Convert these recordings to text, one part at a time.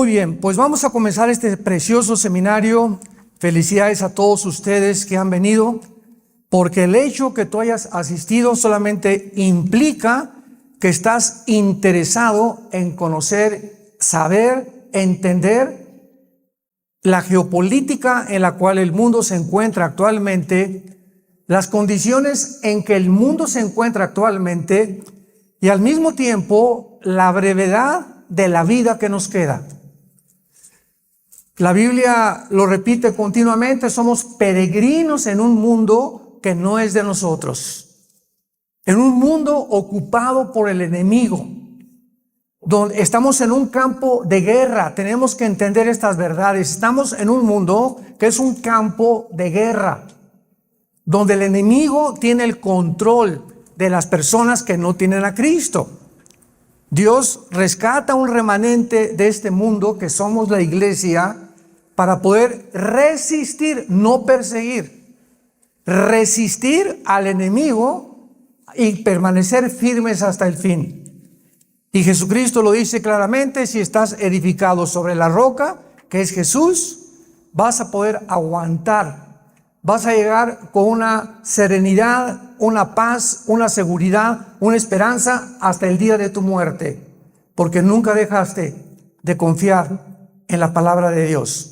Muy bien, pues vamos a comenzar este precioso seminario. Felicidades a todos ustedes que han venido, porque el hecho que tú hayas asistido solamente implica que estás interesado en conocer, saber, entender la geopolítica en la cual el mundo se encuentra actualmente, las condiciones en que el mundo se encuentra actualmente y al mismo tiempo la brevedad de la vida que nos queda. La Biblia lo repite continuamente: somos peregrinos en un mundo que no es de nosotros, en un mundo ocupado por el enemigo, donde estamos en un campo de guerra. Tenemos que entender estas verdades. Estamos en un mundo que es un campo de guerra, donde el enemigo tiene el control de las personas que no tienen a Cristo. Dios rescata un remanente de este mundo, que somos la iglesia, para poder resistir, no perseguir, resistir al enemigo y permanecer firmes hasta el fin. Y Jesucristo lo dice claramente: si estás edificado sobre la roca, que es Jesús, vas a poder aguantar, vas a llegar con una serenidad, una paz, una seguridad, una esperanza hasta el día de tu muerte, porque nunca dejaste de confiar en la palabra de Dios.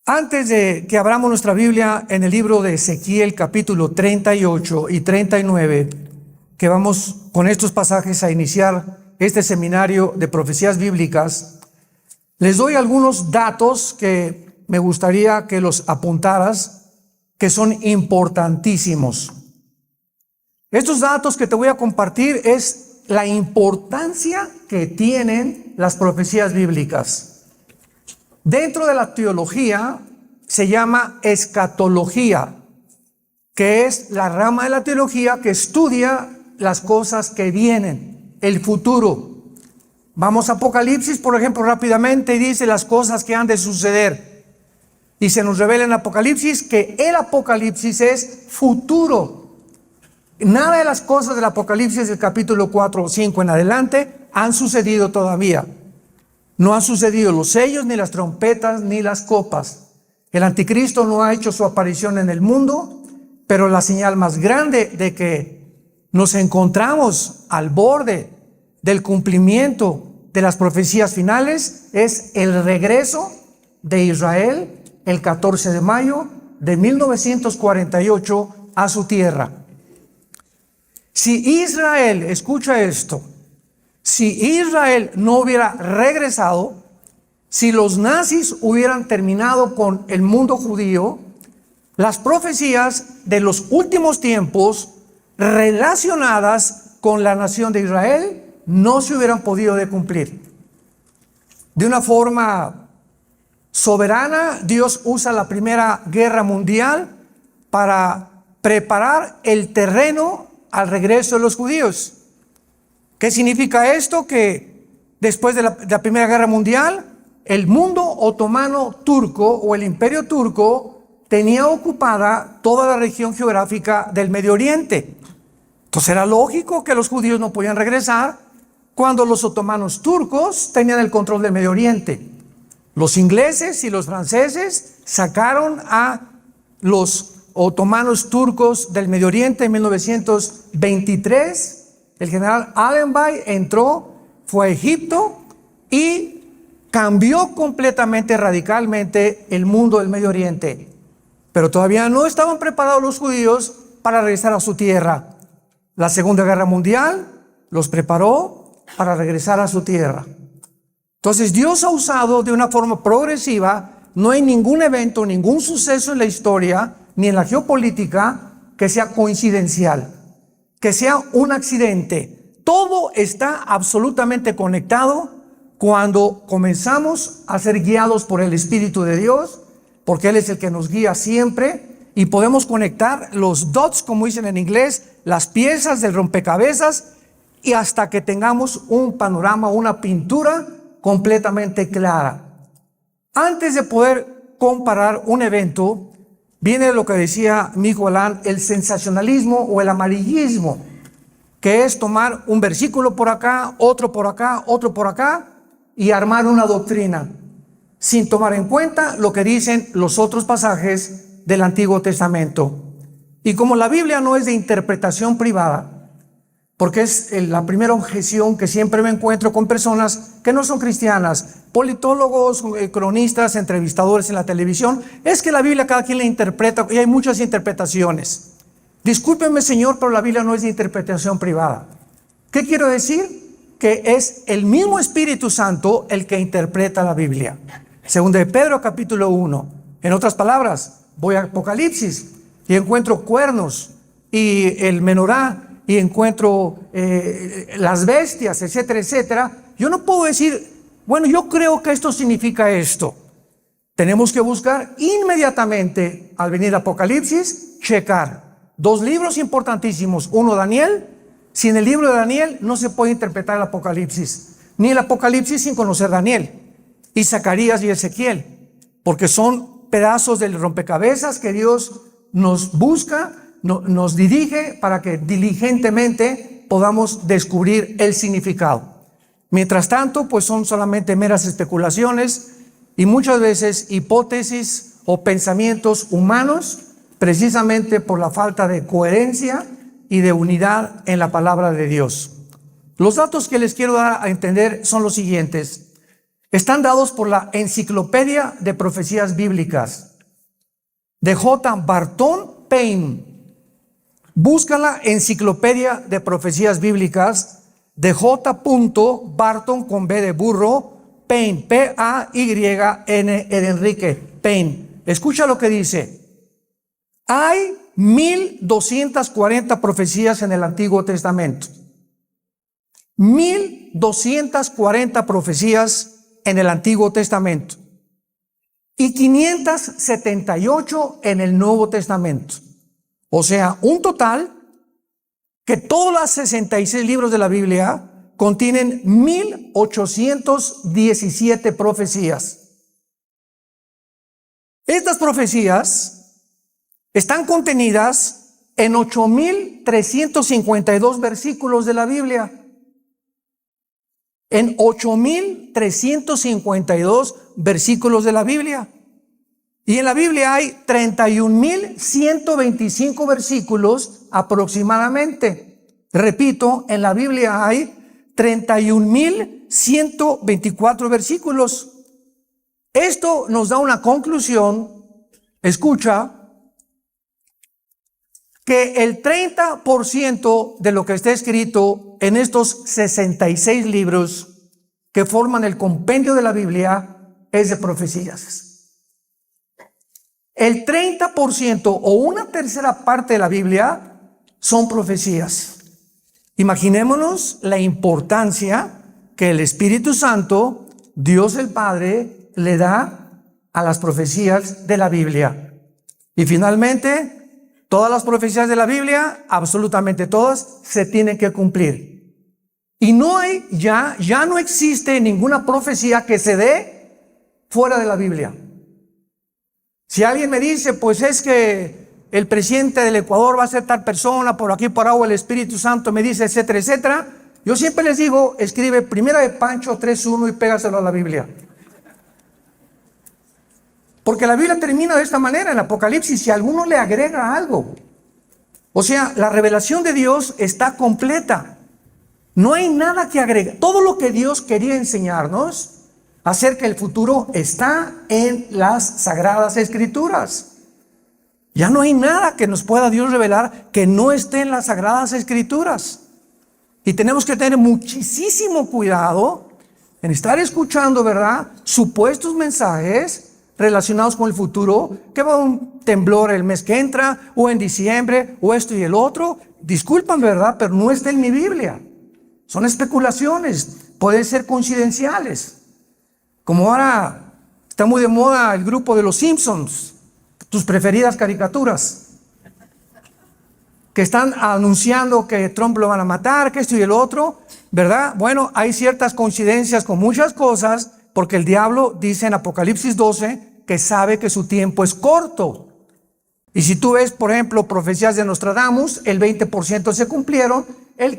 Antes de que abramos nuestra Biblia en el libro de Ezequiel, capítulo 38 y 39, que vamos con estos pasajes a iniciar este seminario de profecías bíblicas, les doy algunos datos que me gustaría que los apuntaras, que son importantísimos. Estos datos que te voy a compartir es la importancia que tienen las profecías bíblicas. Dentro de la teología se llama escatología, que es la rama de la teología que estudia las cosas que vienen, el futuro. Vamos a Apocalipsis, por ejemplo, rápidamente, y dice las cosas que han de suceder. Y se nos revela en Apocalipsis que el Apocalipsis es futuro. Nada de las cosas del Apocalipsis del capítulo 4 o 5 en adelante han sucedido todavía. No han sucedido los sellos, ni las trompetas, ni las copas. El anticristo no ha hecho su aparición en el mundo, pero la señal más grande de que nos encontramos al borde del cumplimiento de las profecías finales es el regreso de Israel el 14 de mayo de 1948 a su tierra. Si Israel, escucha esto, si Israel no hubiera regresado, si los nazis hubieran terminado con el mundo judío, las profecías de los últimos tiempos relacionadas con la nación de Israel no se hubieran podido de cumplir. De una forma soberana, Dios usa la Primera Guerra Mundial para preparar el terreno al regreso de los judíos. ¿Qué significa esto? Que después de la Primera Guerra Mundial, el mundo otomano turco o el imperio turco tenía ocupada toda la región geográfica del Medio Oriente. Entonces era lógico que los judíos no podían regresar cuando los otomanos turcos tenían el control del Medio Oriente. Los ingleses y los franceses sacaron a los otomanos turcos del Medio Oriente en 1923. El general Allenby entró, fue a Egipto y cambió completamente, radicalmente el mundo del Medio Oriente. Pero todavía no estaban preparados los judíos para regresar a su tierra. La Segunda Guerra Mundial los preparó para regresar a su tierra. Entonces Dios ha usado de una forma progresiva. No hay ningún evento, ningún suceso en la historia, ni en la geopolítica, que sea coincidencial, que sea un accidente. Todo está absolutamente conectado cuando comenzamos a ser guiados por el Espíritu de Dios, porque Él es el que nos guía siempre, y podemos conectar los dots, como dicen en inglés, las piezas del rompecabezas, y hasta que tengamos un panorama, una pintura completamente clara. Antes de poder comparar un evento, viene lo que decía mi hijo Alan, el sensacionalismo o el amarillismo, que es tomar un versículo por acá, otro por acá, otro por acá, y armar una doctrina sin tomar en cuenta lo que dicen los otros pasajes del Antiguo Testamento. Y como la Biblia no es de interpretación privada, porque es la primera objeción que siempre me encuentro con personas que no son cristianas, politólogos, cronistas, entrevistadores en la televisión, es que la Biblia cada quien la interpreta y hay muchas interpretaciones. Discúlpenme, Señor, pero la Biblia no es de interpretación privada. ¿Qué quiero decir? Que es el mismo Espíritu Santo el que interpreta la Biblia. Segunda de Pedro capítulo 1. En otras palabras, voy a Apocalipsis y encuentro cuernos y el menorá y encuentro las bestias, etcétera, etcétera. Yo no puedo decir, bueno, yo creo que esto significa esto. Tenemos que buscar inmediatamente, al venir a Apocalipsis, checar. 2 libros importantísimos. Uno, Daniel. Sin el libro de Daniel no se puede interpretar el Apocalipsis. Ni el Apocalipsis sin conocer Daniel. Y Zacarías y Ezequiel. Porque son pedazos del rompecabezas que Dios nos busca, nos dirige para que diligentemente podamos descubrir el significado. Mientras tanto, pues son solamente meras especulaciones y muchas veces hipótesis o pensamientos humanos, precisamente por la falta de coherencia y de unidad en la palabra de Dios. Los datos que les quiero dar a entender son los siguientes. Están dados por la Enciclopedia de Profecías Bíblicas de J. Barton Payne. Búscala, Enciclopedia de Profecías Bíblicas de J. Barton con B de burro, Payne, P-A-Y-N de Enrique, Payne. Escucha lo que dice. Hay 1240 profecías en el Antiguo Testamento. 1240 profecías en el Antiguo Testamento. Y 578 en el Nuevo Testamento. O sea, un total que todos los 66 libros de la Biblia contienen 1817 profecías. Estas profecías están contenidas en 8352 versículos de la Biblia. En 8352 versículos de la Biblia. Y en la Biblia hay 31,125 versículos aproximadamente. Repito, en la Biblia hay 31,124 versículos. Esto nos da una conclusión, escucha, que el 30% de lo que está escrito en estos 66 libros que forman el compendio de la Biblia es de profecías. El 30% o una tercera parte de la Biblia son profecías. Imaginémonos la importancia que el Espíritu Santo, Dios el Padre, le da a las profecías de la Biblia. Y finalmente, todas las profecías de la Biblia, absolutamente todas, se tienen que cumplir. Y no hay, ya no existe ninguna profecía que se dé fuera de la Biblia. Si alguien me dice, pues es que el presidente del Ecuador va a ser tal persona, por aquí por agua el Espíritu Santo me dice, etcétera, etcétera, yo siempre les digo, escribe Primera de Pancho 3:1 y pégaselo a la Biblia. Porque la Biblia termina de esta manera en Apocalipsis, si alguno le agrega algo. O sea, la revelación de Dios está completa. No hay nada que agregar. Todo lo que Dios quería enseñarnos acerca del futuro está en las Sagradas Escrituras. Ya no hay nada que nos pueda Dios revelar que no esté en las Sagradas Escrituras. Y tenemos que tener muchísimo cuidado en estar escuchando, ¿verdad?, supuestos mensajes relacionados con el futuro, que va un temblor el mes que entra, o en diciembre, o esto y el otro. Disculpan, ¿verdad?, pero no está en mi Biblia. Son especulaciones, pueden ser coincidenciales. Como ahora está muy de moda el grupo de los Simpsons, tus preferidas caricaturas, que están anunciando que Trump lo van a matar, que esto y el otro, ¿verdad? Bueno, hay ciertas coincidencias con muchas cosas, porque el diablo dice en Apocalipsis 12 que sabe que su tiempo es corto. Y si tú ves, por ejemplo, profecías de Nostradamus, el 20% se cumplieron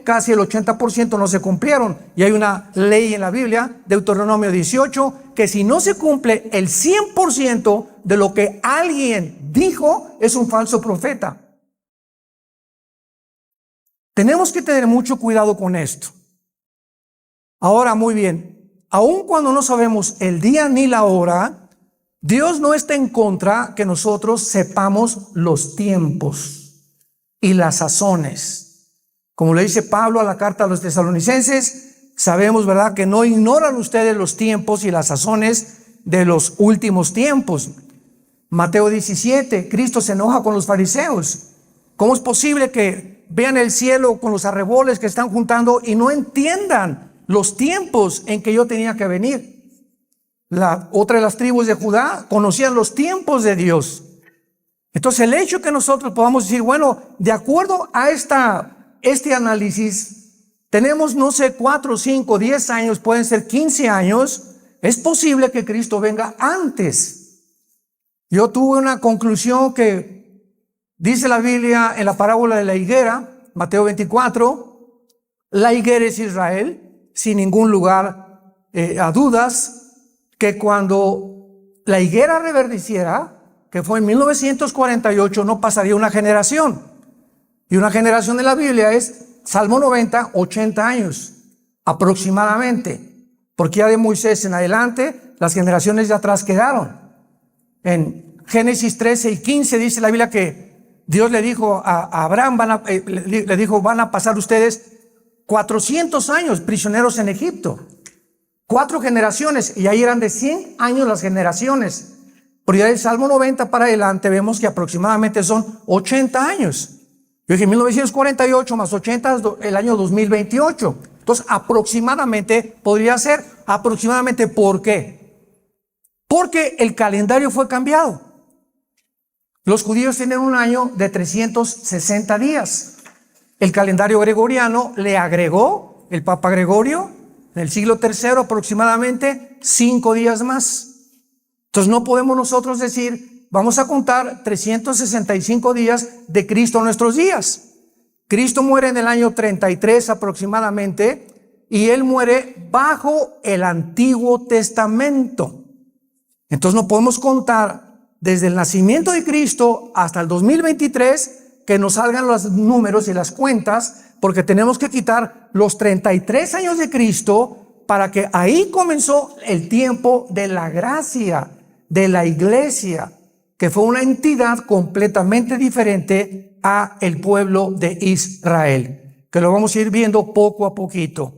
casi el 80% no se cumplieron. Y hay una ley en la Biblia, Deuteronomio 18, que si no se cumple el 100% de lo que alguien dijo, es un falso profeta. Tenemos que tener mucho cuidado con esto. Ahora, muy bien, aun cuando no sabemos el día ni la hora, Dios no está en contra que nosotros sepamos los tiempos y las sazones. Como le dice Pablo a la carta a los tesalonicenses, sabemos, ¿verdad?, que no ignoran ustedes los tiempos y las sazones de los últimos tiempos. Mateo 17, Cristo se enoja con los fariseos. ¿Cómo es posible que vean el cielo con los arreboles que están juntando y no entiendan los tiempos en que yo tenía que venir? La otra de las tribus de Judá conocían los tiempos de Dios. Entonces el hecho que nosotros podamos decir, bueno, de acuerdo a este análisis, tenemos, no sé, 4, 5, 10 años, pueden ser 15 años, es posible que Cristo venga antes. Yo tuve una conclusión que dice la Biblia en la parábola de la higuera, Mateo 24, la higuera es Israel, sin ningún lugar a dudas, que cuando la higuera reverdeciera, que fue en 1948, no pasaría una generación. Y una generación de la Biblia es, Salmo 90, 80 años, aproximadamente. Porque ya de Moisés en adelante, las generaciones de atrás quedaron. En Génesis 13 y 15 dice la Biblia que Dios le dijo a Abraham, le dijo, van a pasar ustedes 400 años prisioneros en Egipto. 4 generaciones, y ahí eran de 100 años las generaciones. Pero ya del Salmo 90 para adelante vemos que aproximadamente son 80 años. Yo dije 1948 más 80 el año 2028. Entonces aproximadamente podría ser aproximadamente. ¿Por qué? Porque el calendario fue cambiado. Los judíos tienen un año de 360 días. El calendario gregoriano le agregó el Papa Gregorio en el siglo III aproximadamente 5 días más. Entonces no podemos nosotros decir, vamos a contar 365 días de Cristo en nuestros días. Cristo muere en el año 33 aproximadamente y Él muere bajo el Antiguo Testamento. Entonces no podemos contar desde el nacimiento de Cristo hasta el 2023 que nos salgan los números y las cuentas, porque tenemos que quitar los 33 años de Cristo para que ahí comenzó el tiempo de la gracia, de la iglesia, que fue una entidad completamente diferente a el pueblo de Israel, que lo vamos a ir viendo poco a poquito.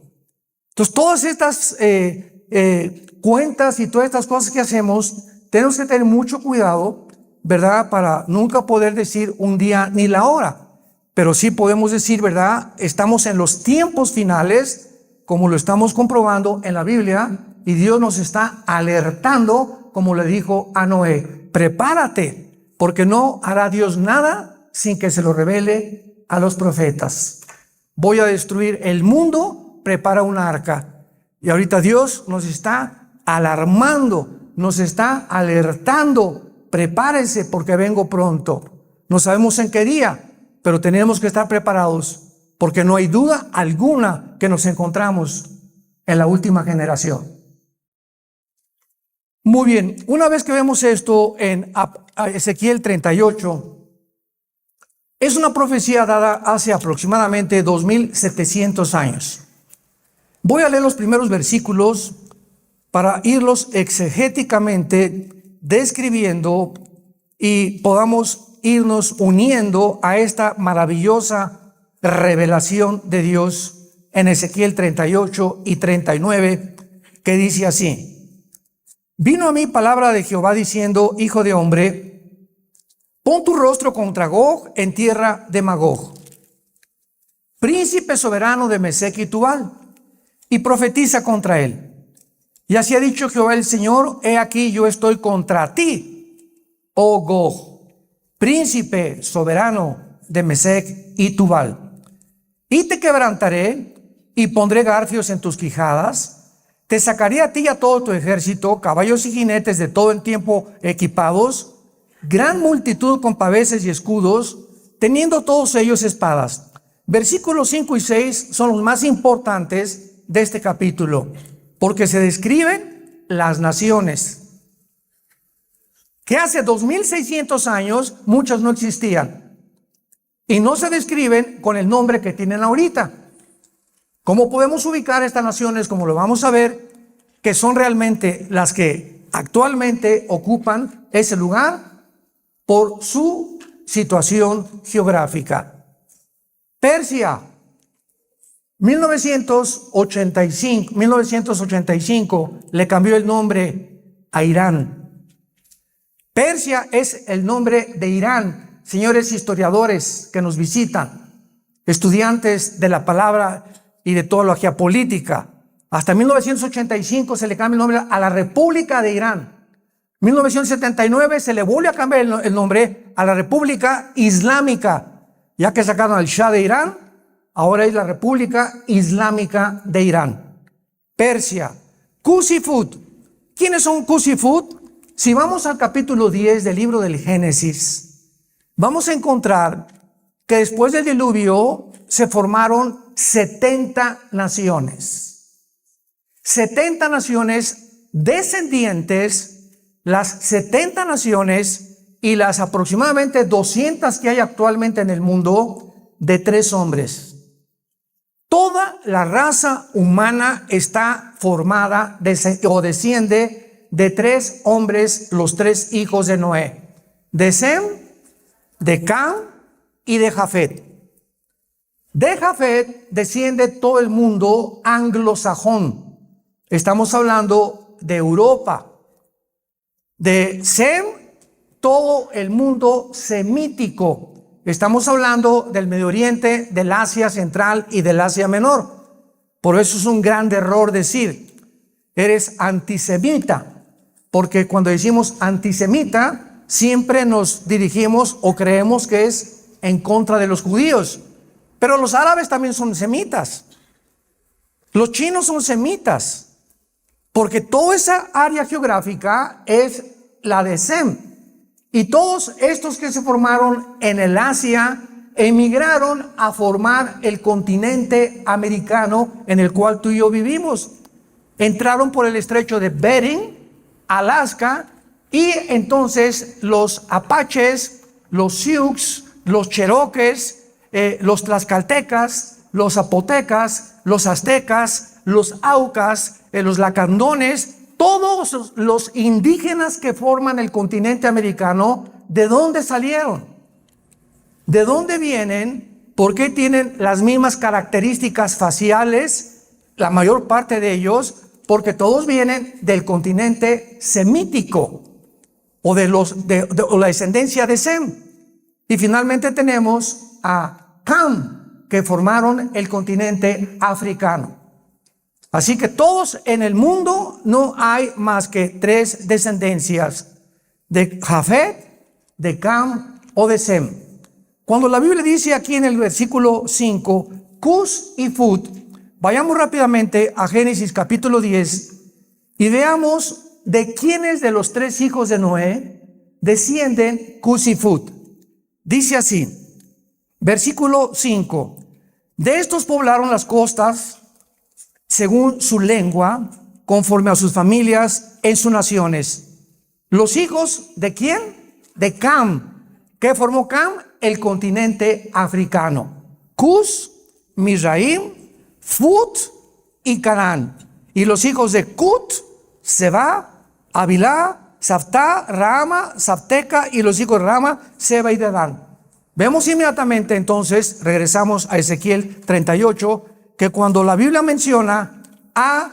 Entonces todas estas cuentas y todas estas cosas que hacemos, tenemos que tener mucho cuidado, ¿verdad? Para nunca poder decir un día ni la hora. Pero sí podemos decir, ¿verdad? Estamos en los tiempos finales, como lo estamos comprobando en la Biblia, y Dios nos está alertando, como le dijo a Noé, prepárate, porque no hará Dios nada sin que se lo revele a los profetas. Voy a destruir el mundo, prepara un arca. Y ahorita Dios nos está alarmando, nos está alertando, prepárense porque vengo pronto. No sabemos en qué día, pero tenemos que estar preparados, porque no hay duda alguna que nos encontramos en la última generación. Muy bien, una vez que vemos esto en Ezequiel 38, es una profecía dada hace aproximadamente 2700 años. Voy a leer los primeros versículos para irlos exegéticamente describiendo y podamos irnos uniendo a esta maravillosa revelación de Dios en Ezequiel 38 y 39, que dice así: Vino a mí palabra de Jehová diciendo, hijo de hombre, pon tu rostro contra Gog en tierra de Magog, príncipe soberano de Mesec y Tubal, y profetiza contra él. Y así ha dicho Jehová el Señor, he aquí yo estoy contra ti, oh Gog, príncipe soberano de Mesec y Tubal. Y te quebrantaré y pondré garfios en tus quijadas, te sacaré a ti y a todo tu ejército, caballos y jinetes de todo el tiempo equipados, gran multitud con paveses y escudos, teniendo todos ellos espadas. Versículos 5 y 6 son los más importantes de este capítulo, porque se describen las naciones, que hace 2600 años muchas no existían, y no se describen con el nombre que tienen ahorita. ¿Cómo podemos ubicar estas naciones, como lo vamos a ver, que son realmente las que actualmente ocupan ese lugar por su situación geográfica? Persia, 1985 le cambió el nombre a Irán. Persia es el nombre de Irán. Señores historiadores que nos visitan, estudiantes de la palabra y de toda la geopolítica, hasta 1985 se le cambia el nombre a la República de Irán. 1979 se le vuelve a cambiar el nombre a la República Islámica. Ya que sacaron al Shah de Irán, ahora es la República Islámica de Irán. Persia, Cusifut. ¿Quiénes son Cusifut? Si vamos al capítulo 10 del libro del Génesis, vamos a encontrar que después del diluvio se formaron 70 naciones. 70 naciones descendientes, las 70 naciones y las aproximadamente 200 que hay actualmente en el mundo, de 3 hombres. Toda la raza humana está formada o desciende de 3 hombres, los 3 hijos de Noé: de Sem, de Cam y de Jafet. De Jafet desciende todo el mundo anglosajón. Estamos hablando de Europa. De Sem, todo el mundo semítico. Estamos hablando del Medio Oriente, del Asia Central y del Asia Menor. Por eso es un gran error decir, eres antisemita, porque cuando decimos antisemita, siempre nos dirigimos o creemos que es en contra de los judíos. Pero los árabes también son semitas. Los chinos son semitas, porque toda esa área geográfica es la de Sem. Y todos estos que se formaron en el Asia emigraron a formar el continente americano en el cual tú y yo vivimos. Entraron por el estrecho de Bering, Alaska, y entonces los apaches, los sioux, los cherokees, los tlaxcaltecas, los zapotecas, los aztecas, los aucas, los lacandones, todos los indígenas que forman el continente americano, ¿de dónde salieron? ¿De dónde vienen? ¿Por qué tienen las mismas características faciales? La mayor parte de ellos, porque todos vienen del continente semítico o de la descendencia de Sem. Y finalmente tenemos a Cam, que formaron el continente africano. Así que todos en el mundo no hay más que 3 descendencias: de Jafet, de Cam o de Sem. Cuando la Biblia dice aquí en el versículo 5, Cus y Fut, vayamos rápidamente a Génesis capítulo 10 y veamos de quiénes de los 3 hijos de Noé descienden Cus y Fut. Dice así, versículo 5, de estos poblaron las costas según su lengua, conforme a sus familias en sus naciones. Los hijos ¿de quién? De Cam. ¿Qué formó Cam? El continente africano. Cus, Mizraim, Fut y Canaán. Y los hijos de Cut, Seba, Avilá, Saftá, Rama, Safteca, y los hijos de Rama, Seba y Dedán. Vemos inmediatamente entonces, regresamos a Ezequiel 38, que cuando la Biblia menciona a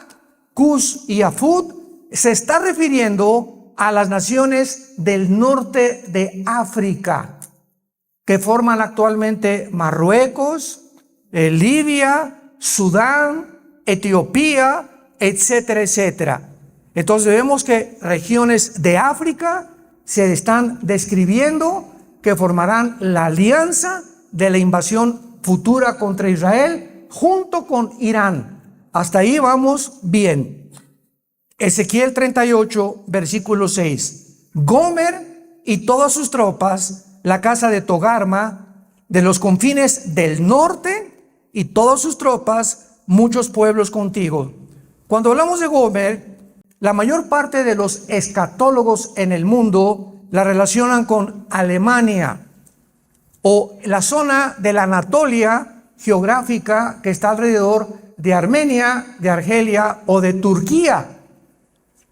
Cus y a Fut, se está refiriendo a las naciones del norte de África, que forman actualmente Marruecos, Libia, Sudán, Etiopía, etcétera, etcétera. Entonces vemos que regiones de África se están describiendo que formarán la alianza de la invasión futura contra Israel junto con Irán. Hasta ahí vamos bien. Ezequiel 38, versículo 6. Gomer y todas sus tropas, la casa de Togarma, de los confines del norte, y todas sus tropas, muchos pueblos contigo. Cuando hablamos de Gomer, la mayor parte de los escatólogos en el mundo la relacionan con Alemania o la zona de la Anatolia geográfica que está alrededor de Armenia, de Argelia o de Turquía,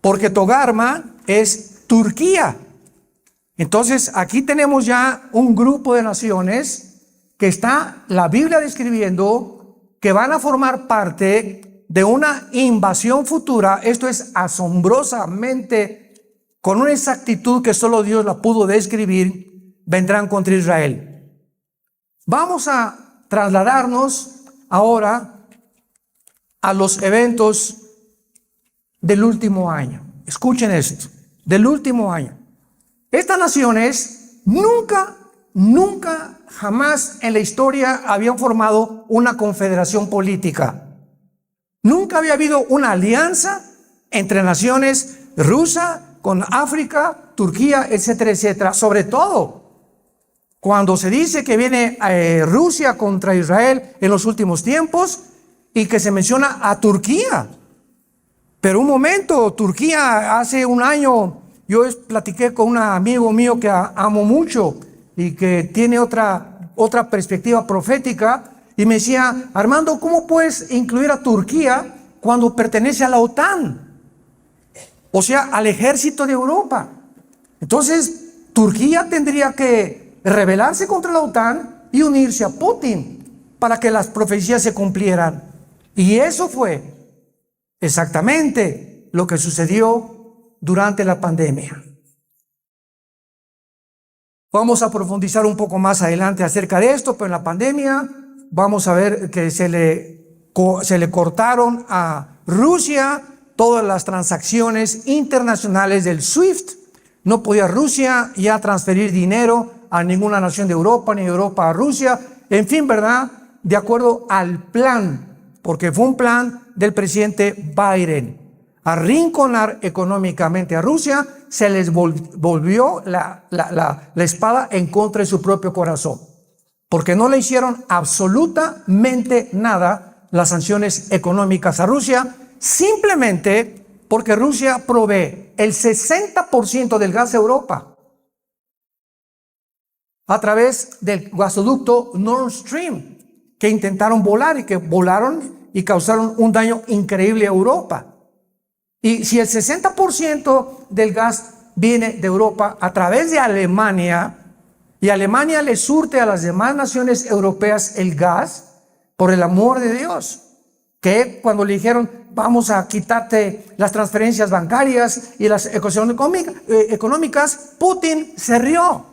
porque Togarma es Turquía. Entonces aquí tenemos ya un grupo de naciones que está la Biblia describiendo que van a formar parte de una invasión futura. Esto es asombrosamente, con una exactitud que solo Dios la pudo describir, vendrán contra Israel. Vamos a trasladarnos ahora a los eventos del último año. Escuchen esto, del último año. Estas naciones nunca, jamás en la historia habían formado una confederación política. Nunca había habido una alianza entre naciones rusa con África, Turquía, etcétera, etcétera. Sobre todo cuando se dice que viene Rusia contra Israel en los últimos tiempos y que se menciona a Turquía. Pero un momento, Turquía hace un año, yo platiqué con un amigo mío que amo mucho y que tiene otra perspectiva profética, y me decía: Armando, ¿cómo puedes incluir a Turquía cuando pertenece a la OTAN? O sea, al ejército de Europa. Entonces, Turquía tendría que rebelarse contra la OTAN y unirse a Putin para que las profecías se cumplieran. Y eso fue exactamente lo que sucedió durante la pandemia. Vamos a profundizar un poco más adelante acerca de esto, pero en la pandemia vamos a ver que se le cortaron a Rusia todas las transacciones internacionales del SWIFT. No podía Rusia ya transferir dinero a ninguna nación de Europa, ni Europa a Rusia. En fin, ¿verdad? De acuerdo al plan, porque fue un plan del presidente Biden, arrinconar económicamente a Rusia. Se les volvió la espada en contra de su propio corazón, porque no le hicieron absolutamente nada las sanciones económicas a Rusia, simplemente porque Rusia provee el 60% del gas a Europa a través del gasoducto Nord Stream, que intentaron volar y que volaron y causaron un daño increíble a Europa. Y si el 60% del gas viene de Europa a través de Alemania, y Alemania le surte a las demás naciones europeas el gas, por el amor de Dios, que cuando le dijeron: vamos a quitarte las transferencias bancarias y las económicas, Putin se rió.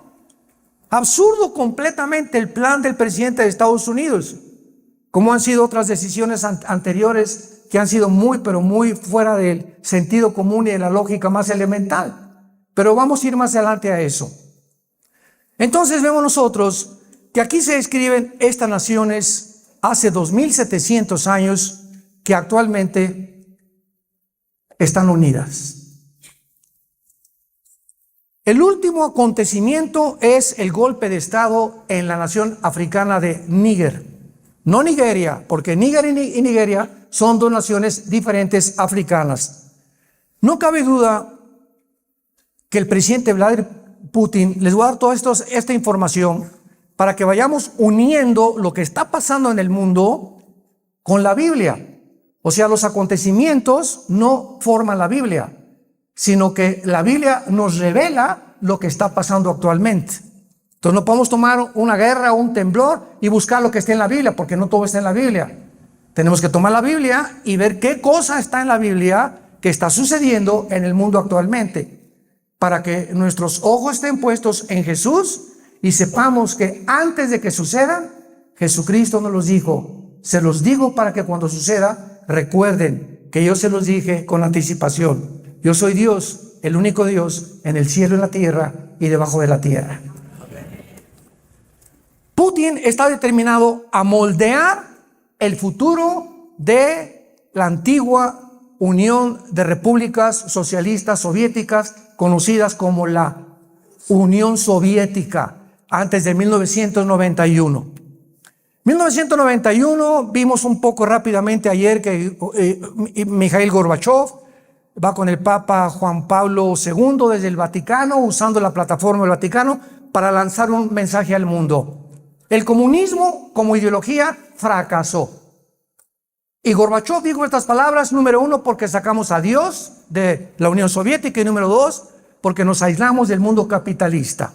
Absurdo completamente el plan del presidente de Estados Unidos, como han sido otras decisiones anteriores que han sido pero muy fuera del sentido común y de la lógica más elemental. Pero vamos a ir más adelante a eso. Entonces vemos nosotros que aquí se describen estas naciones hace 2700 años que actualmente están unidas. El último acontecimiento es el golpe de estado en la nación africana de Níger. No Nigeria, porque Níger y Nigeria son dos naciones diferentes africanas. No cabe duda que el presidente Vladimir Putin, les voy a dar toda esta información para que vayamos uniendo lo que está pasando en el mundo con la Biblia. O sea, los acontecimientos no forman la Biblia, sino que la Biblia nos revela lo que está pasando actualmente. Entonces no podemos tomar una guerra o un temblor y buscar lo que esté en la Biblia, porque no todo está en la Biblia. Tenemos que tomar la Biblia y ver qué cosa está en la Biblia que está sucediendo en el mundo actualmente, para que nuestros ojos estén puestos en Jesús y sepamos que antes de que suceda, Jesucristo nos los dijo: se los digo para que cuando suceda recuerden que yo se los dije con anticipación. Yo soy Dios, el único Dios en el cielo, en la tierra y debajo de la tierra. Putin está determinado a moldear el futuro de la antigua Unión de Repúblicas Socialistas Soviéticas, conocidas como la Unión Soviética, antes de 1991. 1991, vimos un poco rápidamente ayer que Mikhail Gorbachev va con el Papa Juan Pablo II desde el Vaticano, usando la plataforma del Vaticano para lanzar un mensaje al mundo. El comunismo como ideología fracasó. Y Gorbachev dijo estas palabras: número uno, porque sacamos a Dios de la Unión Soviética, y número dos, porque nos aislamos del mundo capitalista.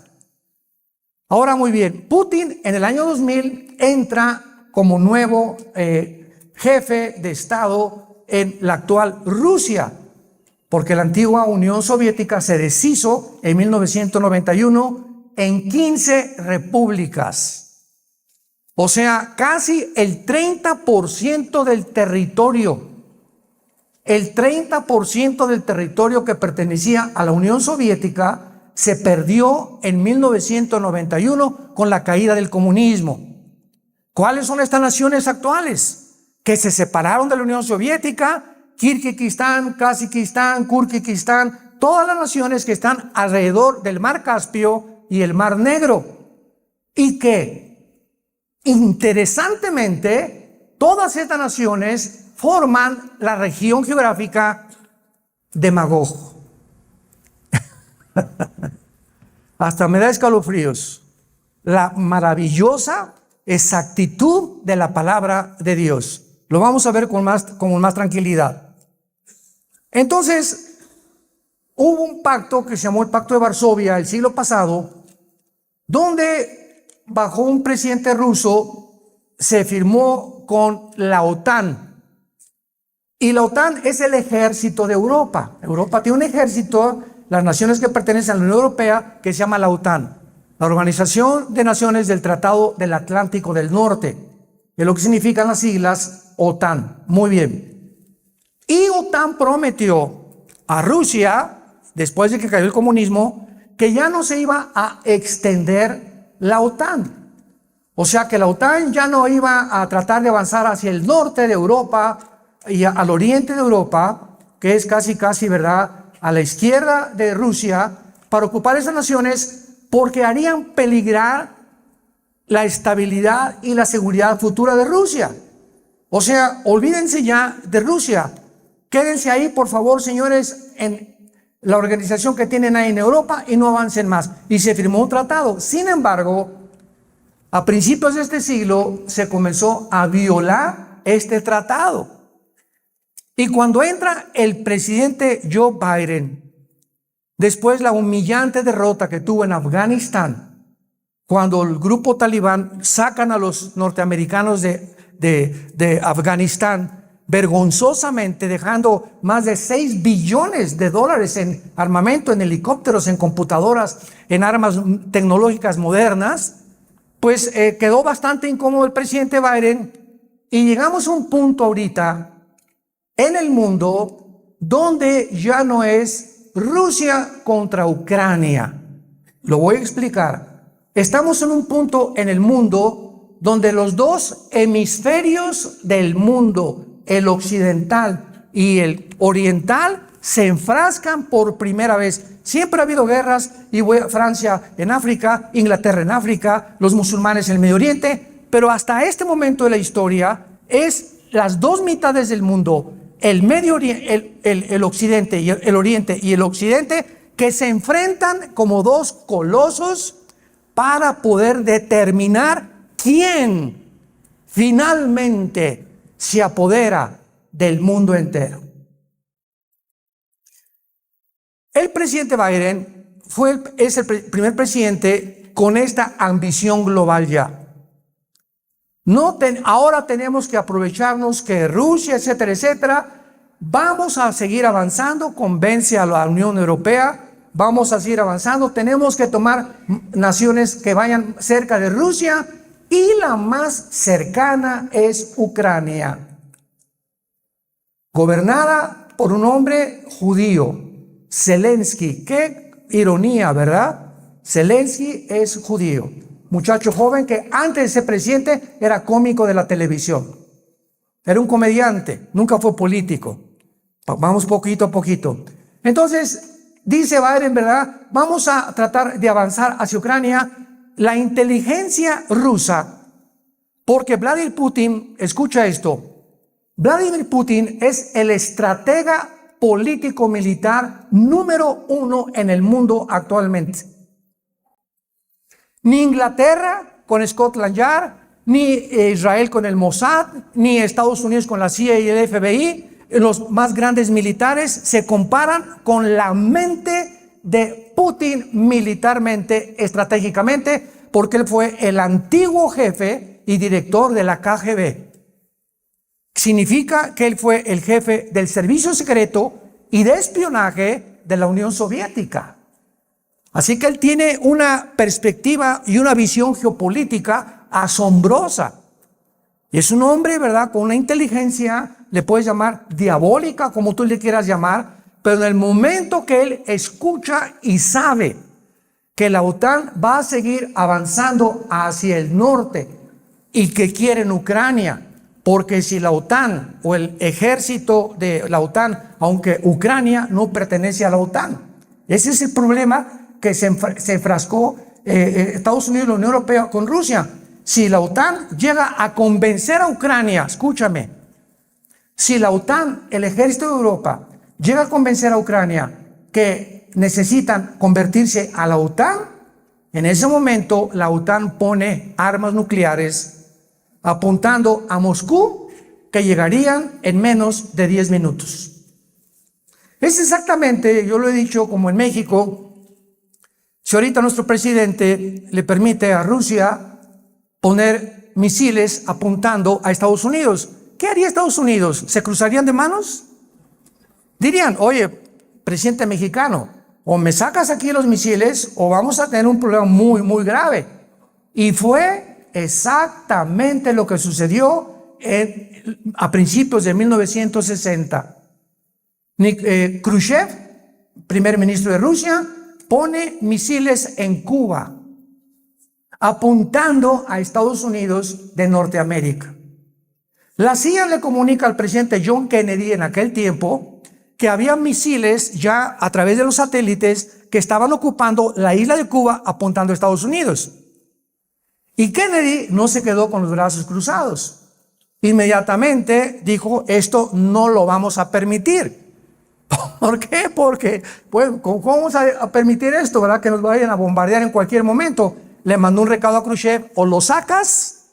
Ahora, muy bien, Putin en el año 2000 entra como nuevo jefe de Estado en la actual Rusia, porque la antigua Unión Soviética se deshizo en 1991 en 15 repúblicas. O sea, casi el 30% del territorio. El 30% del territorio que pertenecía a la Unión Soviética se perdió en 1991 con la caída del comunismo. ¿Cuáles son estas naciones actuales que se separaron de la Unión Soviética? Kirguistán, Kazajistán, Kurkistán, todas las naciones que están alrededor del Mar Caspio y el Mar Negro. Y que, interesantemente, todas estas naciones forman la región geográfica de Magog. Hasta me da escalofríos la maravillosa exactitud de la palabra de Dios. Lo vamos a ver con más tranquilidad. Entonces, hubo un pacto que se llamó el Pacto de Varsovia el siglo pasado, donde bajo un presidente ruso se firmó con la OTAN. Y la OTAN es el ejército de Europa. Europa tiene un ejército, las naciones que pertenecen a la Unión Europea, que se llama la OTAN, la Organización de Naciones del Tratado del Atlántico del Norte, es lo que significan las siglas OTAN. Muy bien. Y OTAN prometió a Rusia, después de que cayó el comunismo, que ya no se iba a extender la OTAN. O sea que la OTAN ya no iba a tratar de avanzar hacia el norte de Europa y al oriente de Europa, que es casi, ¿verdad?, a la izquierda de Rusia, para ocupar esas naciones, porque harían peligrar la estabilidad y la seguridad futura de Rusia. O sea, olvídense ya de Rusia. Quédense ahí, por favor, señores, en la organización que tienen ahí en Europa, y no avancen más. Y se firmó un tratado. Sin embargo, a principios de este siglo se comenzó a violar este tratado. Y cuando entra el presidente Joe Biden, después la humillante derrota que tuvo en Afganistán, cuando el grupo talibán sacan a los norteamericanos de Afganistán, vergonzosamente dejando más de $6 billones en armamento, en helicópteros, en computadoras, en armas tecnológicas modernas, pues quedó bastante incómodo el presidente Biden, y llegamos a un punto ahorita en el mundo donde ya no es Rusia contra Ucrania. Lo voy a explicar. Estamos en un punto en el mundo donde los dos hemisferios del mundo, el occidental y el oriental, se enfrascan por primera vez. Siempre ha habido guerras, y Francia en África, Inglaterra en África, los musulmanes en el Medio Oriente, pero hasta este momento de la historia es las dos mitades del mundo, el Medio Oriente, el occidente y el oriente y el occidente, que se enfrentan como dos colosos para poder determinar quién finalmente se apodera del mundo entero. El presidente Biden es el primer presidente con esta ambición global ya. Ahora tenemos que aprovecharnos que Rusia, etcétera, etcétera, vamos a seguir avanzando, convence a la Unión Europea, vamos a seguir avanzando, tenemos que tomar naciones que vayan cerca de Rusia, y la más cercana es Ucrania, gobernada por un hombre judío, Zelensky. Qué ironía, ¿verdad? Zelensky es judío. Muchacho joven que antes de ser presidente era cómico de la televisión. Era un comediante, nunca fue político. Vamos poquito a poquito. Entonces, dice Biden, ¿verdad? Vamos a tratar de avanzar hacia Ucrania. La inteligencia rusa Porque Vladimir Putin, escucha esto, Vladimir Putin es el estratega político-militar número 1 en el mundo actualmente. Ni Inglaterra con Scotland Yard, ni Israel con el Mossad, ni Estados Unidos con la CIA y el FBI, los más grandes militares, se comparan con la mente de Putin militarmente, estratégicamente, porque él fue el antiguo jefe y director de la KGB. Significa que él fue el jefe del servicio secreto y de espionaje de la Unión Soviética. Así que él tiene una perspectiva y una visión geopolítica asombrosa. Y es un hombre, ¿verdad?, con una inteligencia, le puedes llamar diabólica, como tú le quieras llamar, pero en el momento que él escucha y sabe que la OTAN va a seguir avanzando hacia el norte y que quiere en Ucrania, porque si la OTAN o el ejército de la OTAN, aunque Ucrania no pertenece a la OTAN, ese es el problema que se enfrascó Estados Unidos y la Unión Europea con Rusia. Si la OTAN llega a convencer a Ucrania, escúchame, si la OTAN, el ejército de Europa, llega a convencer a Ucrania que necesitan convertirse a la OTAN, en ese momento la OTAN pone armas nucleares apuntando a Moscú, que llegarían en menos de 10 minutos. Es exactamente, yo lo he dicho, como en México. Si ahorita nuestro presidente le permite a Rusia poner misiles apuntando a Estados Unidos, ¿qué haría Estados Unidos? ¿Se cruzarían de manos? Dirían, oye, presidente mexicano, o me sacas aquí los misiles o vamos a tener un problema muy, muy grave. Y fue exactamente lo que sucedió a principios de 1960. Khrushchev, primer ministro de Rusia, pone misiles en Cuba, apuntando a Estados Unidos de Norteamérica. La CIA le comunica al presidente John Kennedy en aquel tiempo que había misiles ya a través de los satélites que estaban ocupando la isla de Cuba apuntando a Estados Unidos. Y Kennedy no se quedó con los brazos cruzados. Inmediatamente dijo, esto no lo vamos a permitir. ¿Por qué? Porque, pues, ¿cómo vamos a permitir esto, verdad? Que nos vayan a bombardear en cualquier momento. Le mandó un recado a Khrushchev, o lo sacas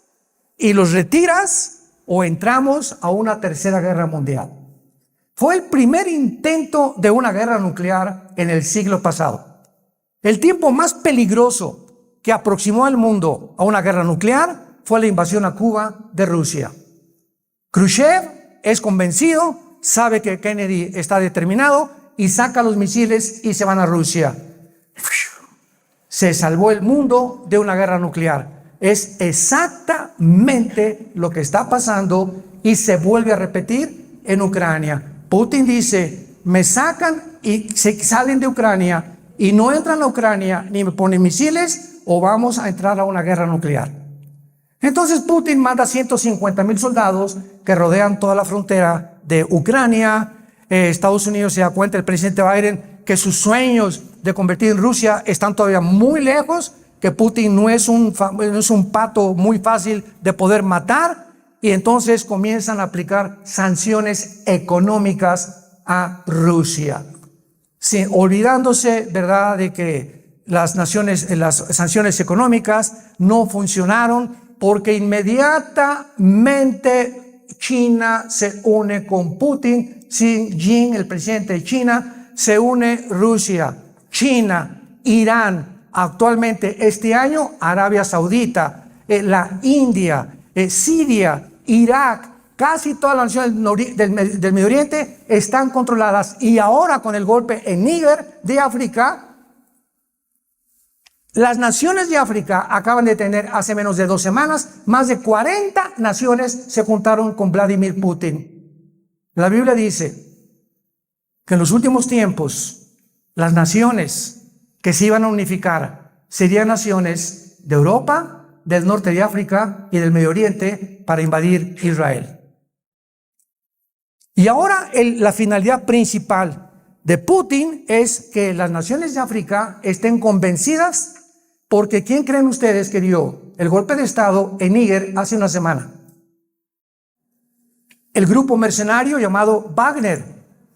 y los retiras, o entramos a una tercera guerra mundial. Fue el primer intento de una guerra nuclear en el siglo pasado. El tiempo más peligroso que aproximó al mundo a una guerra nuclear fue la invasión a Cuba de Rusia. Khrushchev es convencido, sabe que Kennedy está determinado y saca los misiles y se van a Rusia. Se salvó el mundo de una guerra nuclear. Es exactamente lo que está pasando y se vuelve a repetir en Ucrania. Putin dice, me sacan y se salen de Ucrania y no entran a Ucrania ni me ponen misiles o vamos a entrar a una guerra nuclear. Entonces Putin manda 150,000 soldados que rodean toda la frontera de Ucrania. Estados Unidos se da cuenta, el presidente Biden, que sus sueños de convertir en Rusia están todavía muy lejos, que Putin no es un pato muy fácil de poder matar, y entonces comienzan a aplicar sanciones económicas a Rusia, sí, olvidándose, ¿verdad?, de que las sanciones económicas no funcionaron, porque inmediatamente China se une con Putin. Xi Jinping, el presidente de China, se une Rusia, China, Irán, actualmente este año Arabia Saudita, la India, Siria, Irak, casi todas las naciones del Medio Oriente están controladas. Y ahora con el golpe en Níger de África, las naciones de África acaban de tener hace menos de 2 semanas, más de 40 naciones se juntaron con Vladimir Putin. La Biblia dice que en los últimos tiempos las naciones que se iban a unificar serían naciones de Europa, del norte de África y del Medio Oriente para invadir Israel. Y ahora la finalidad principal de Putin es que las naciones de África estén convencidas, porque ¿quién creen ustedes que dio el golpe de Estado en Níger hace una semana. El grupo mercenario llamado Wagner,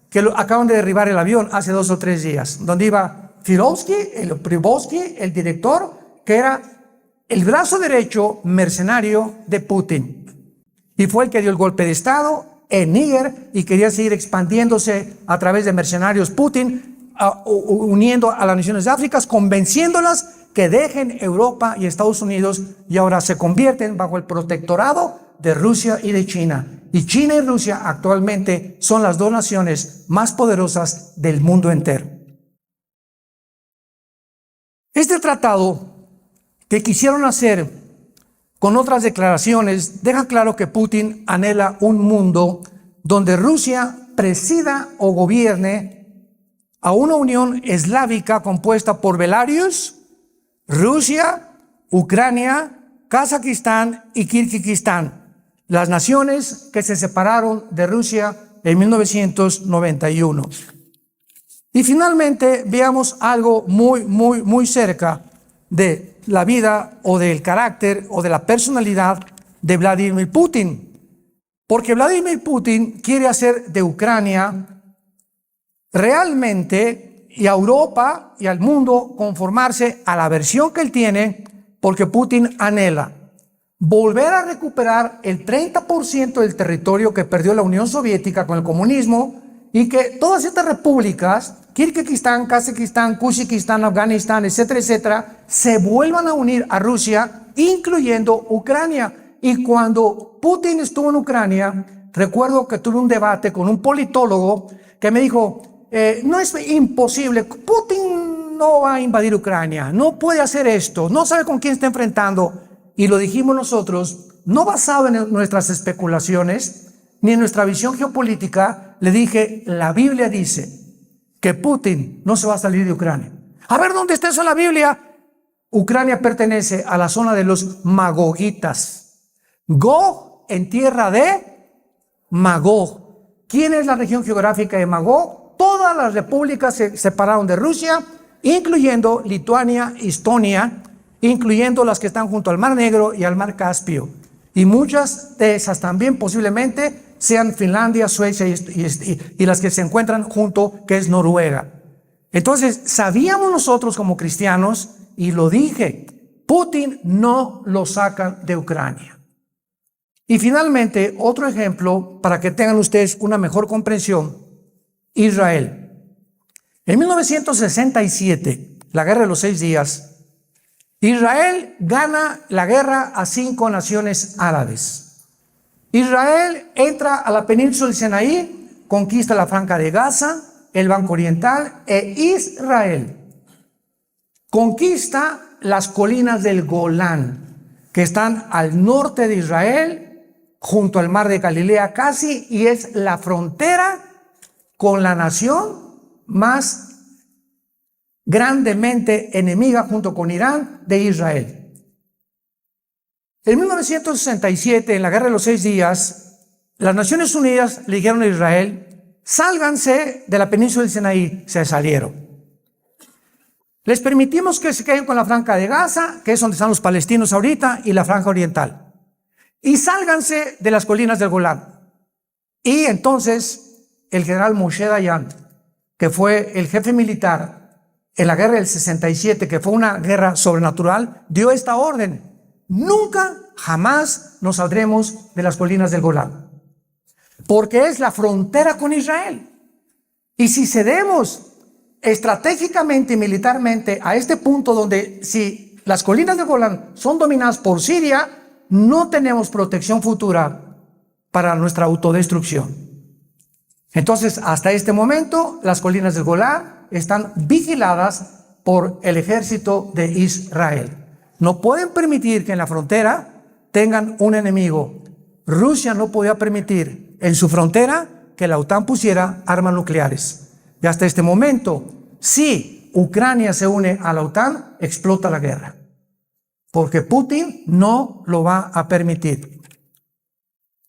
que acaban de derribar el avión hace 2 o 3 días, donde iba Prigozhin, el director, que era el brazo derecho mercenario de Putin. Y fue el que dio el golpe de Estado en Níger y quería seguir expandiéndose a través de mercenarios Putin, uniendo a las naciones de África, convenciéndolas que dejen Europa y Estados Unidos, y ahora se convierten bajo el protectorado de Rusia y de China. Y China y Rusia actualmente son las 2 naciones más poderosas del mundo entero. Este tratado que quisieron hacer con otras declaraciones deja claro que Putin anhela un mundo donde Rusia presida o gobierne a una unión eslávica compuesta por Belarus, Rusia, Ucrania, Kazajistán y Kirguistán, las naciones que se separaron de Rusia en 1991. Y finalmente veamos algo muy cerca de la vida o del carácter o de la personalidad de Vladimir Putin. Porque Vladimir Putin quiere hacer de Ucrania realmente, y a Europa y al mundo, conformarse a la versión que él tiene, porque Putin anhela volver a recuperar el 30% del territorio que perdió la Unión Soviética con el comunismo, y que todas estas repúblicas, Kirguistán, Kazajistán, Kuzbekistán, Afganistán, etcétera, etcétera, se vuelvan a unir a Rusia, incluyendo Ucrania. Y cuando Putin estuvo en Ucrania, recuerdo que tuve un debate con un politólogo que me dijo, no es imposible, Putin no va a invadir Ucrania, no puede hacer esto, no sabe con quién está enfrentando. Y lo dijimos nosotros, no basado en nuestras especulaciones, ni en nuestra visión geopolítica. Le dije, la Biblia dice que Putin no se va a salir de Ucrania. A ver, ¿dónde está eso en la Biblia? Ucrania pertenece a la zona de los magogitas. Gog en tierra de Magog. ¿Quién es la región geográfica de Magog? Todas las repúblicas se separaron de Rusia, incluyendo Lituania, Estonia, incluyendo las que están junto al Mar Negro y al Mar Caspio. Y muchas de esas también posiblemente sean Finlandia, Suecia y las que se encuentran junto, que es Noruega. Entonces, sabíamos nosotros como cristianos, y lo dije, Putin no lo sacan de Ucrania. Y finalmente, otro ejemplo para que tengan ustedes una mejor comprensión: Israel. En 1967, la Guerra de los 6 días, Israel gana la guerra a 5 naciones árabes. Israel entra a la península del Sinaí, conquista la Franja de Gaza, el Banco Oriental, e Israel conquista las colinas del Golán, que están al norte de Israel, junto al mar de Galilea casi, y es la frontera con la nación más grandemente enemiga, junto con Irán, de Israel. En 1967, en la Guerra de los 6 días, las Naciones Unidas le dijeron a Israel, sálganse de la península del Sinaí. Se salieron. Les permitimos que se queden con la Franja de Gaza, que es donde están los palestinos ahorita, y la Franja Oriental. Y sálganse de las colinas del Golán. Y entonces el general Moshe Dayan, que fue el jefe militar en la guerra del 67, que fue una guerra sobrenatural, dio esta orden: nunca, jamás nos saldremos de las colinas del Golán, porque es la frontera con Israel. Y si cedemos estratégicamente y militarmente a este punto, donde si las colinas del Golán son dominadas por Siria, no tenemos protección futura para nuestra autodestrucción. Entonces, hasta este momento, las colinas del Golán están vigiladas por el ejército de Israel. No pueden permitir que en la frontera tengan un enemigo. Rusia no podía permitir en su frontera que la OTAN pusiera armas nucleares. Y hasta este momento, si Ucrania se une a la OTAN, explota la guerra, porque Putin no lo va a permitir.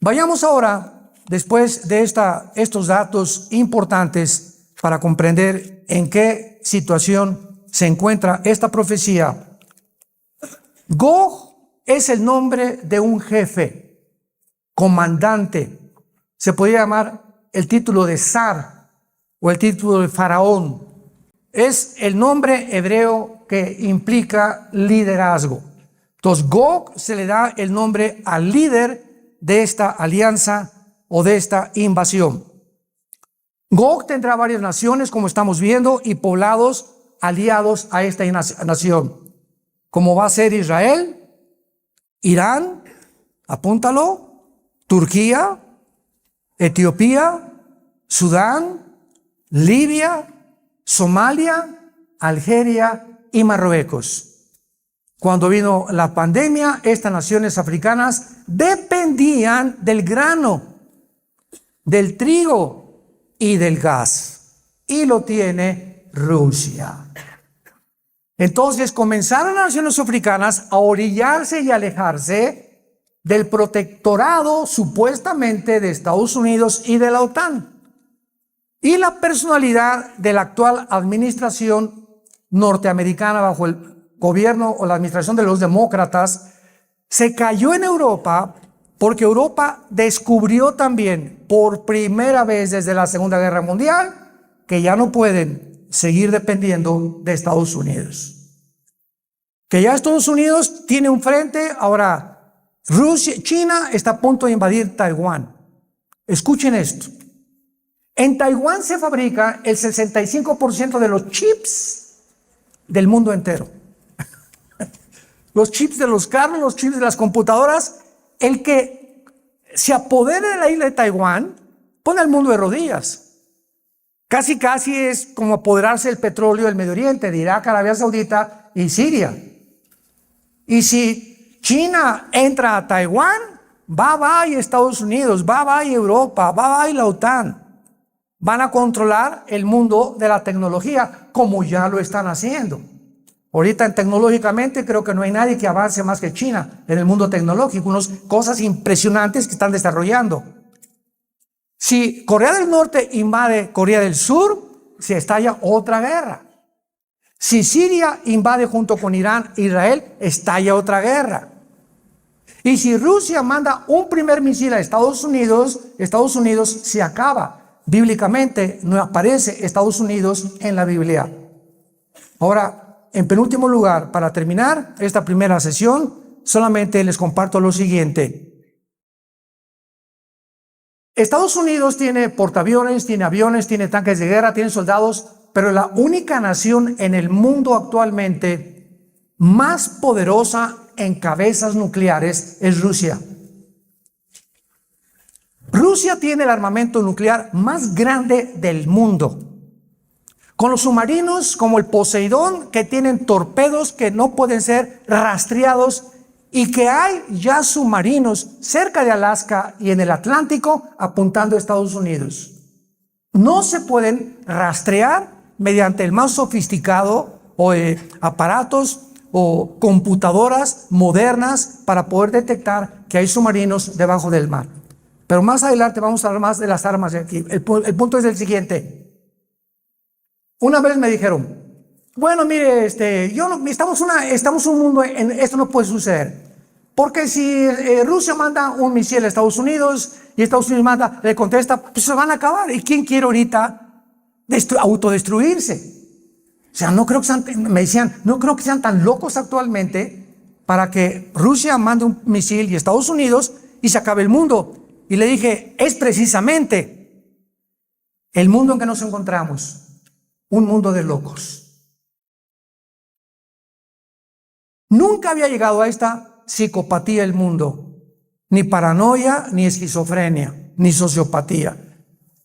Vayamos ahora, después de estos datos importantes, para comprender en qué situación se encuentra esta profecía. Gog es el nombre de un jefe, comandante. Se podría llamar el título de zar o el título de faraón. Es el nombre hebreo que implica liderazgo. Entonces, Gog se le da el nombre al líder de esta alianza o de esta invasión. Gog tendrá varias naciones, como estamos viendo, y poblados aliados a esta nación, como va a ser Israel, Irán, apúntalo, Turquía, Etiopía, Sudán, Libia, Somalia, Algeria y Marruecos. Cuando vino la pandemia, estas naciones africanas dependían del grano, del trigo y del gas. Y lo tiene Rusia. Entonces comenzaron las naciones africanas a orillarse y alejarse del protectorado supuestamente de Estados Unidos y de la OTAN. Y la personalidad de la actual administración norteamericana bajo el gobierno o la administración de los demócratas se cayó en Europa porque Europa descubrió también por primera vez desde la Segunda Guerra Mundial que ya no pueden seguir dependiendo de Estados Unidos. Que ya Estados Unidos tiene un frente, ahora China está a punto de invadir Taiwán. Escuchen esto. En Taiwán se fabrica el 65% de los chips del mundo entero. Los chips de los carros, los chips de las computadoras. El que se apodere de la isla de Taiwán pone al mundo de rodillas. Casi es como apoderarse del petróleo del Medio Oriente, de Irak, Arabia Saudita y Siria. Y si China entra a Taiwán, va Estados Unidos, va Europa, va la OTAN. Van a controlar el mundo de la tecnología, como ya lo están haciendo. Ahorita tecnológicamente creo que no hay nadie que avance más que China en el mundo tecnológico, unas cosas impresionantes que están desarrollando. Si Corea del Norte invade Corea del Sur, se estalla otra guerra. Si Siria invade junto con Irán, Israel, estalla otra guerra. Y si Rusia manda un primer misil a Estados Unidos se acaba. Bíblicamente no aparece Estados Unidos en la Biblia. Ahora, en penúltimo lugar, para terminar esta primera sesión, solamente les comparto lo siguiente. Estados Unidos tiene portaaviones, tiene aviones, tiene tanques de guerra, tiene soldados, pero la única nación en el mundo actualmente más poderosa en cabezas nucleares es Rusia. Rusia tiene el armamento nuclear más grande del mundo. Con los submarinos como el Poseidón, que tienen torpedos que no pueden ser rastreados y que hay ya submarinos cerca de Alaska y en el Atlántico apuntando a Estados Unidos. No se pueden rastrear mediante el más sofisticado o aparatos o computadoras modernas para poder detectar que hay submarinos debajo del mar. Pero más adelante vamos a hablar más de las armas de aquí. El punto es el siguiente. Una vez me dijeron, bueno, mire, estamos en un mundo, esto no puede suceder. Porque si Rusia manda un misil a Estados Unidos y Estados Unidos le contesta, pues se van a acabar. ¿Y quién quiere ahorita autodestruirse? O sea, me decían, no creo que sean tan locos actualmente para que Rusia mande un misil y Estados Unidos y se acabe el mundo. Y le dije, es precisamente el mundo en que nos encontramos. Un mundo de locos. Nunca había llegado a esta psicopatía el mundo, ni paranoia, ni esquizofrenia, ni sociopatía,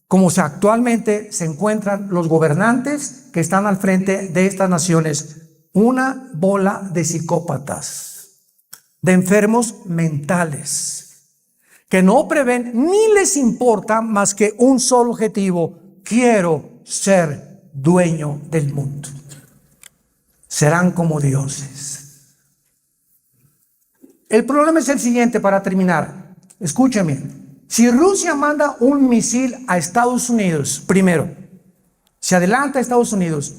como actualmente se encuentran los gobernantes que están al frente de estas naciones, una bola de psicópatas, de enfermos mentales, que no prevén ni les importa más que un solo objetivo: quiero ser dueño del mundo. Serán como dioses. El problema es el siguiente para terminar. Escúchame. Si Rusia manda un misil a Estados Unidos, primero, se adelanta a Estados Unidos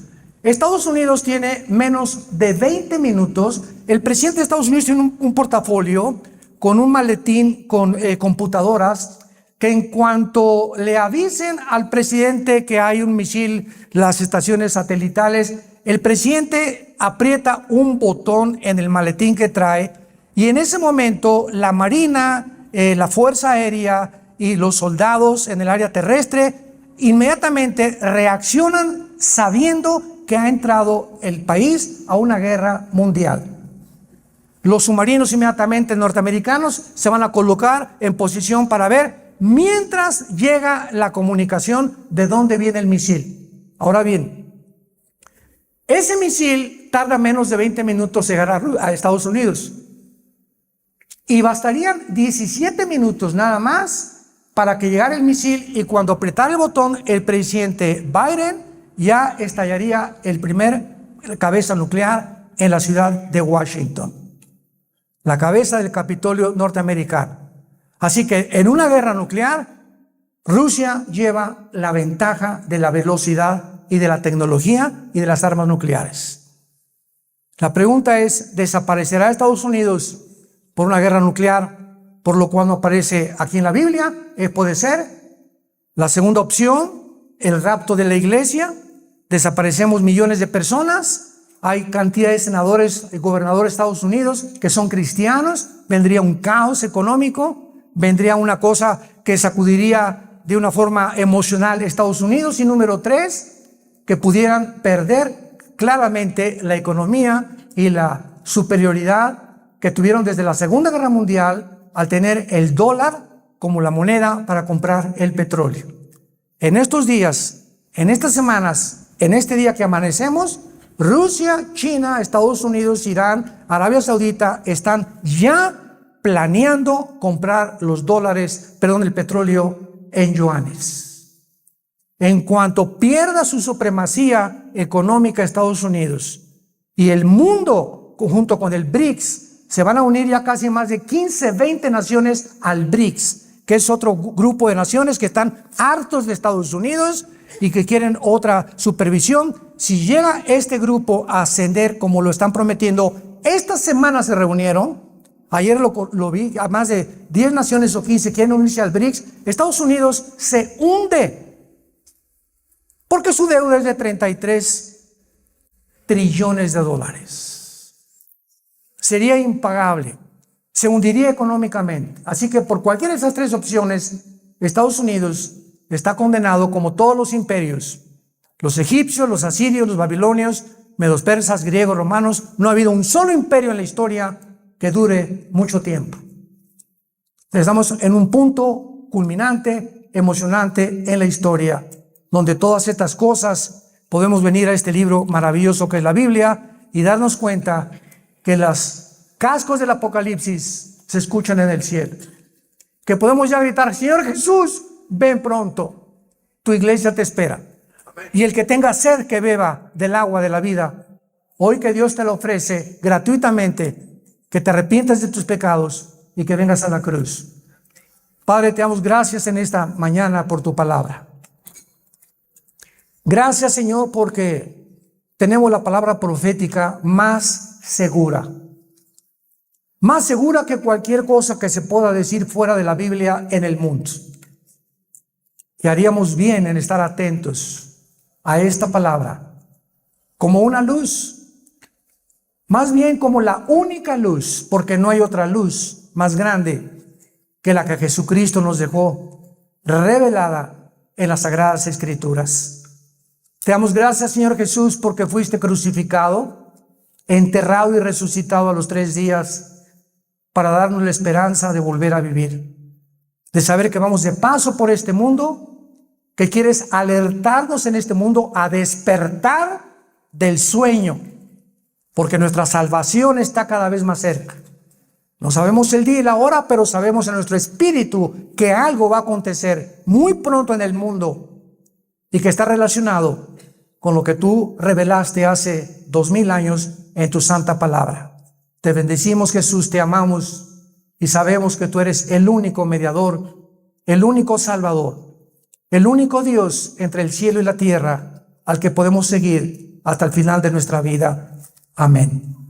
Estados Unidos tiene menos de 20 minutos. El presidente de Estados Unidos tiene un portafolio con un maletín con computadoras que en cuanto le avisen al presidente que hay un misil, las estaciones satelitales, el presidente aprieta un botón en el maletín que trae y en ese momento la Marina, la Fuerza Aérea y los soldados en el área terrestre inmediatamente reaccionan sabiendo que ha entrado el país a una guerra mundial. Los submarinos inmediatamente norteamericanos se van a colocar en posición para ver mientras llega la comunicación de dónde viene el misil. Ahora bien, ese misil tarda menos de 20 minutos en llegar a Estados Unidos y bastarían 17 minutos nada más para que llegara el misil y cuando apretara el botón el presidente Biden ya estallaría el primer cabeza nuclear en la ciudad de Washington, la cabeza del Capitolio norteamericano. Así que en una guerra nuclear, Rusia lleva la ventaja de la velocidad y de la tecnología y de las armas nucleares. La pregunta es, ¿desaparecerá Estados Unidos por una guerra nuclear, por lo cual no aparece aquí en la Biblia? Puede ser. La segunda opción, el rapto de la iglesia. Desaparecemos millones de personas. Hay cantidad de senadores y gobernadores de Estados Unidos que son cristianos. Vendría un caos económico. Vendría una cosa que sacudiría de una forma emocional Estados Unidos. Y número 3, que pudieran perder claramente la economía y la superioridad que tuvieron desde la Segunda Guerra Mundial al tener el dólar como la moneda para comprar el petróleo. En estos días, en estas semanas, en este día que amanecemos, Rusia, China, Estados Unidos, Irán, Arabia Saudita están ya planeando comprar el petróleo en yuanes. En cuanto pierda su supremacía económica Estados Unidos y el mundo junto con el BRICS se van a unir ya casi más de 15, 20 naciones al BRICS, que es otro grupo de naciones que están hartos de Estados Unidos y que quieren otra supervisión. Si llega este grupo a ascender como lo están prometiendo, esta semana se reunieron, ayer lo vi, a más de 10 naciones o 15 quieren unirse al BRICS. Estados Unidos se hunde porque su deuda es de 33 trillones de dólares. Sería impagable, se hundiría económicamente. Así que por cualquiera de esas 3 opciones, Estados Unidos está condenado como todos los imperios, los egipcios, los asirios, los babilonios, medos persas, griegos, romanos. No ha habido un solo imperio en la historia que dure mucho tiempo. Estamos en un punto culminante, emocionante en la historia, donde todas estas cosas podemos venir a este libro maravilloso que es la Biblia y darnos cuenta que los cascos del Apocalipsis se escuchan en el cielo, que podemos ya gritar: Señor Jesús, ven pronto, tu iglesia te espera. Y el que tenga sed, que beba del agua de la vida. Hoy que Dios te lo ofrece gratuitamente, que te arrepientas de tus pecados y que vengas a la cruz. Padre, te damos gracias en esta mañana por tu palabra. Gracias, Señor, porque tenemos la palabra profética más segura que cualquier cosa que se pueda decir fuera de la Biblia en el mundo. Y haríamos bien en estar atentos a esta palabra como una luz, más bien como la única luz, porque no hay otra luz más grande que la que Jesucristo nos dejó revelada en las Sagradas Escrituras. Te damos gracias, Señor Jesús, porque fuiste crucificado, enterrado y resucitado a los 3 días para darnos la esperanza de volver a vivir, de saber que vamos de paso por este mundo, que quieres alertarnos en este mundo a despertar del sueño, porque nuestra salvación está cada vez más cerca. No sabemos el día y la hora, pero sabemos en nuestro espíritu que algo va a acontecer muy pronto en el mundo y que está relacionado con lo que tú revelaste hace 2000 años en tu santa palabra. Te bendecimos, Jesús, te amamos y sabemos que tú eres el único mediador, el único salvador, el único Dios entre el cielo y la tierra al que podemos seguir, hasta el final de nuestra vida. Amén.